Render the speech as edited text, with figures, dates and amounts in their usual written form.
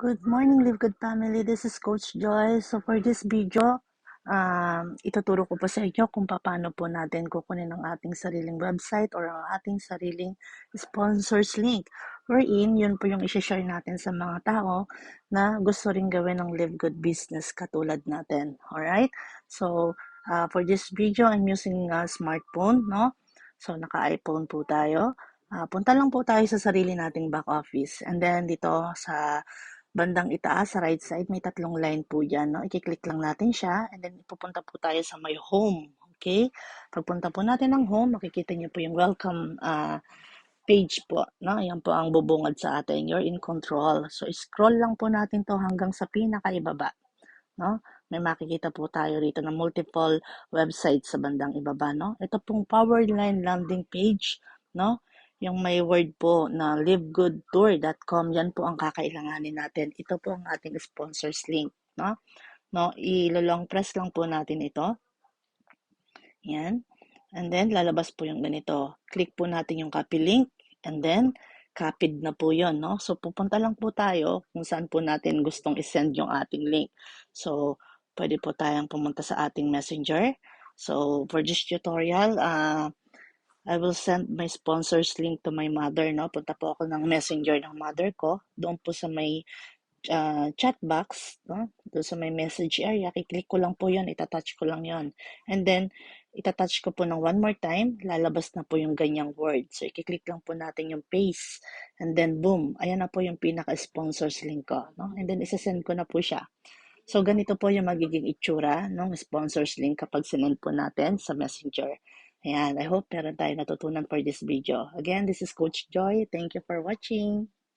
Good morning, Live Good Family. This is Coach Joy. So for this video, ituturo ko po sa inyo kung paano po natin kukunin ang ating sariling website or ang ating sariling sponsors link. Wherein, yun po yung isi-share natin sa mga tao na gusto rin gawin ng Live Good business katulad natin. Alright? So, for this video, I'm using a smartphone, no? So, naka-iPhone po tayo. Punta lang po tayo sa sarili nating back office. And then, dito sa bandang itaas, sa right side, may tatlong line po dyan. No? I-click lang natin siya and then pupunta po tayo sa my home. Okay? Pagpunta po natin ng home, makikita niyo po yung welcome page po. No? Yan po ang bubungad sa atin. You're in control. So, scroll lang po natin to hanggang sa pinakaibaba. No? May makikita po tayo rito na multiple websites sa bandang ibaba. No? Ito pong Powerline landing page. No? Yung may word po na livegoodtour.com, yan po ang kakailanganin natin. Ito po ang ating sponsors link. No? No? I-long press lang po natin ito. Yan. And then, lalabas po yung ganito. Click po natin yung copy link. And then, copied na po yun, no? So, pupunta lang po tayo kung saan po natin gustong isend yung ating link. So, pwede po tayong pumunta sa ating messenger. So, for this tutorial, I will send my sponsors link to my mother, no? Punta po ako ng messenger ng mother ko. Doon po sa may chat box, no? Doon sa may message area, i-click ko lang po yun, itatouch ko lang yun. And then, itatouch ko po ng one more time, lalabas na po yung ganyang word. So, i-click lang po natin yung paste. And then, boom, ayan na po yung pinaka-sponsors link ko, no? And then, isasend ko na po siya. So, ganito po yung magiging itsura ng sponsors link kapag sinend po natin sa messenger. Ayan, I hope meron tayo natutunan for this video. Again, this is Coach Joy. Thank you for watching.